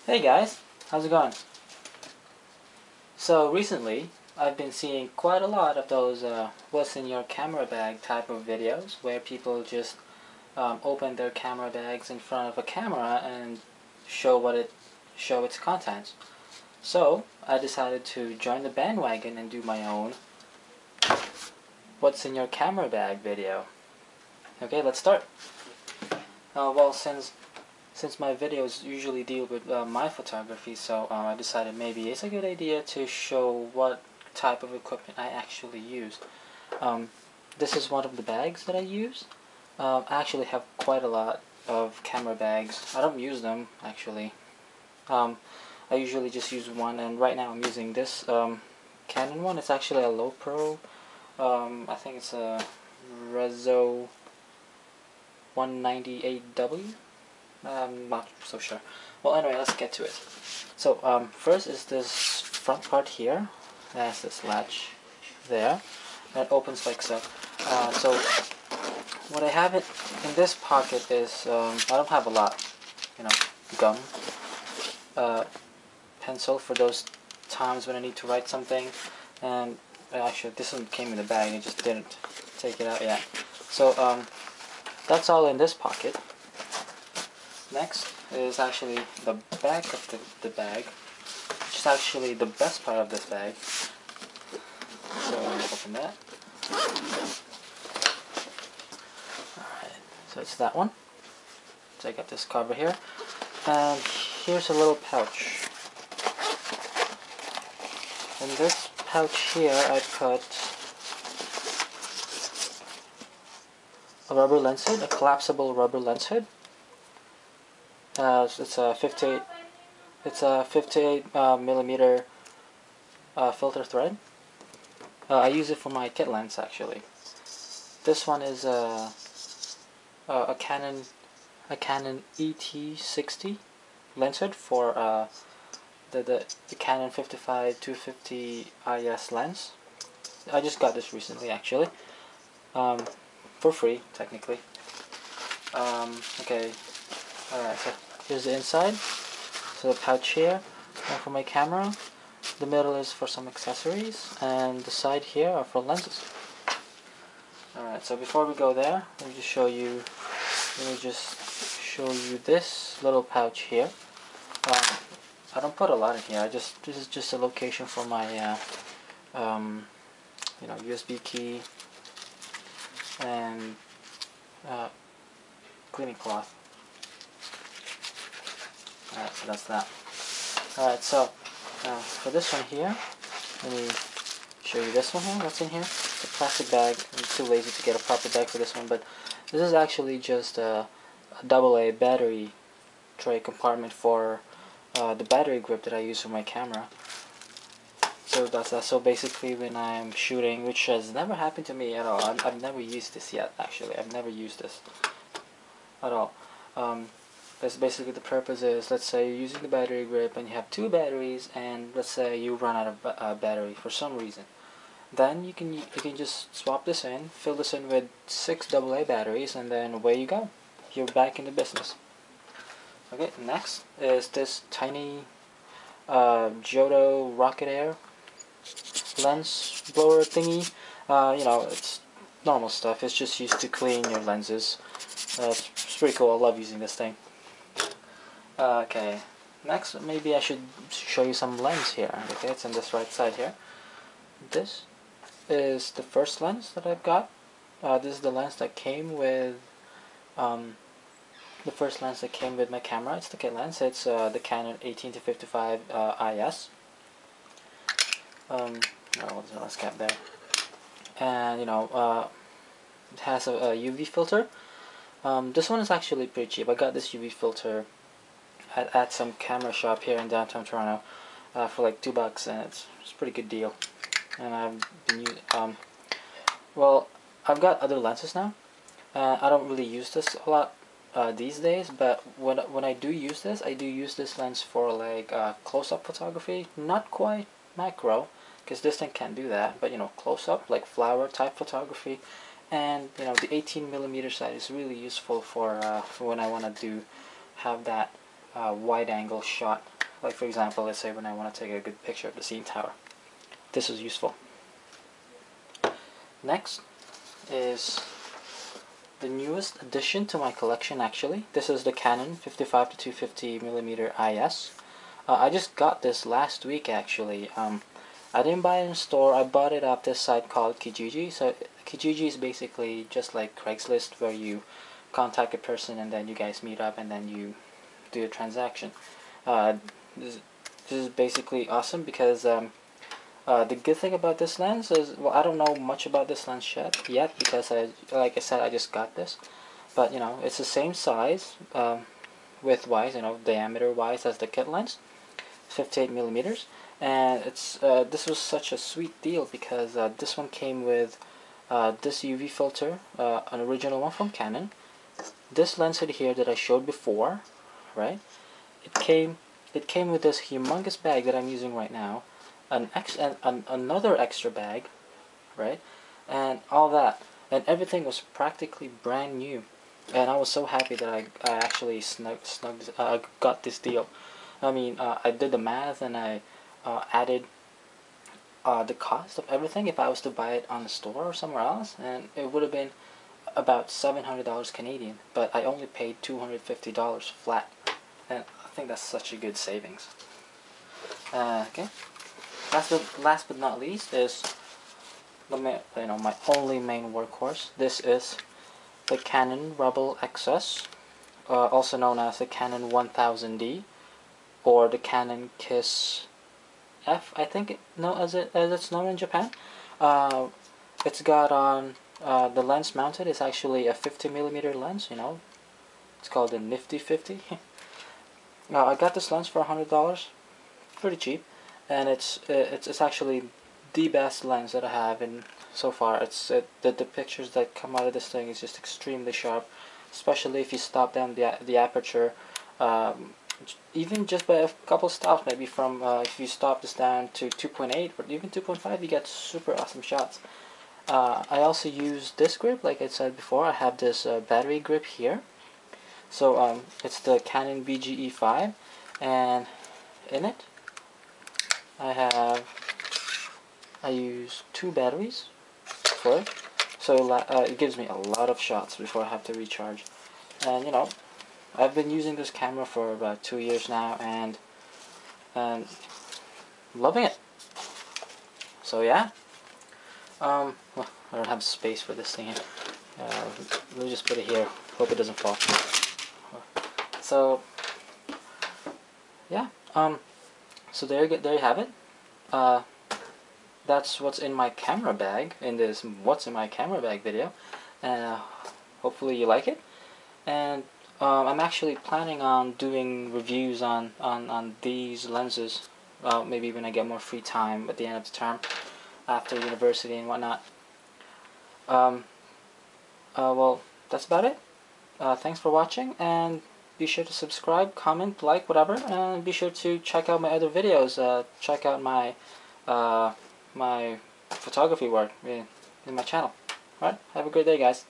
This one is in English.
Hey guys, how's it going? So recently, I've been seeing quite a lot of those what's in your camera bag type of videos where people just open their camera bags in front of a camera and show its contents. So I decided to join the bandwagon and do my own what's in your camera bag video. Okay, let's start. Well, since my videos usually deal with my photography, so I decided maybe it's a good idea to show what type of equipment I actually use. This is one of the bags that I use. I actually have quite a lot of camera bags. I don't use them actually. I usually just use one, and right now I'm using this Canon one. It's actually a Lowepro. I think it's a Rezo 198W. I'm not so sure. Well, anyway, let's get to it. So, first is this front part here. It has this latch there. And it opens like so. So, what I have in this pocket is, I don't have a lot. Gum, pencil for those times when I need to write something. And actually, this one came in the bag. I just didn't take it out yet. So, that's all in this pocket. Next is actually the back of the bag, which is actually the best part of this bag. So I'm going to open that. Alright, so it's that one. So I got this cover here. And here's a little pouch. In this pouch here I put a rubber lens hood, a collapsible rubber lens hood. It's a 58 millimeter filter thread. I use it for my kit lens actually. This one is a Canon ET-60 lens hood for the Canon 55-250 IS lens. I just got this recently actually, for free technically. Okay. Alright, so here's the inside. So the pouch here for my camera. The middle is for some accessories, and the side here are for lenses. Alright, so before we go there, let me just show you this little pouch here. I don't put a lot in here. This is just a location for my USB key and cleaning cloth. Alright, so that's that. Alright, so for this one here, let me show you this one here, what's in here. It's a plastic bag. I'm too lazy to get a proper bag for this one, but this is actually just a AA battery tray compartment for the battery grip that I use for my camera. So that's that. So basically when I'm shooting, which has never happened to me at all, I've never used this yet actually. I've never used this at all. That's basically the purpose is, let's say you're using the battery grip and you have two batteries, and let's say you run out of battery for some reason. Then you can just swap this in, fill this in with 6 AA batteries, and then away you go. You're back in the business. Okay, next is this tiny Giotto Rocket Air lens blower thingy. It's normal stuff. It's just used to clean your lenses. It's pretty cool. I love using this thing. Okay, next maybe I should show you some lens here. Okay, it's on this right side here. This is the first lens that I've got. This is the lens that came with the first lens that came with my camera. It's the kit lens. It's the Canon 18-55 IS. Let's cap there. And it has a UV filter. This one is actually pretty cheap. I got this UV filter at some camera shop here in downtown Toronto for like $2, and it's a pretty good deal. And I've been using well, I've got other lenses now. I don't really use this a lot these days, but when I do use this, I do use this lens for like close-up photography. Not quite macro, because this thing can't do that, but close-up, like flower type photography. And the 18mm side is really useful for when I want to have that wide angle shot. Like for example, let's say when I want to take a good picture of the CN Tower. This is useful. Next is the newest addition to my collection actually. This is the Canon 55 to 250 millimeter IS. I just got this last week actually. I didn't buy it in store. I bought it off this site called Kijiji. So Kijiji is basically just like Craigslist, where you contact a person and then you guys meet up and then you do a transaction. This is basically awesome because the good thing about this lens is, well, I don't know much about this lens yet because like I said, I just got this. But you know, it's the same size, width-wise, you know, diameter-wise as the kit lens, 58 millimeters. And it's this was such a sweet deal because this one came with this UV filter, an original one from Canon. This lens hood here that I showed before, right? It came with this humongous bag that I'm using right now, another extra bag, right? And all that, and everything was practically brand new. And I was so happy that I actually got this deal. I mean, I did the math and I added the cost of everything if I was to buy it on the store or somewhere else, and it would have been about $700 Canadian, but I only paid $250 flat, and I think that's such a good savings. Okay, last but not least is my only main workhorse. This is the Canon Rebel XS, also known as the Canon 1000D, or the Canon KISS F, I think as it's known in Japan. It's got on the lens mounted is actually a 50 millimeter lens. You know, it's called the Nifty 50. I got this lens for $100, pretty cheap, and it's actually the best lens that I have in so far. The pictures that come out of this thing is just extremely sharp, especially if you stop down the aperture. Even just by a couple stops, maybe from if you stop this down to 2.8 or even 2.5, you get super awesome shots. I also use this grip, like I said before. I have this battery grip here. So it's the Canon BGE5, and in it I use 2 batteries for it. So it gives me a lot of shots before I have to recharge. And you know, I've been using this camera for about 2 years now, and loving it. So yeah, well, I don't have space for this thing. Let me just put it here. Hope it doesn't fall. So yeah, so there you have it. That's what's in my camera bag in this "What's in My Camera Bag" video, and hopefully you like it. And I'm actually planning on doing reviews on these lenses, maybe when I get more free time at the end of the term, after university and whatnot. Well, that's about it. Thanks for watching, and be sure to subscribe, comment, like, whatever, and be sure to check out my other videos. Check out my my photography work in my channel. Alright, have a great day, guys.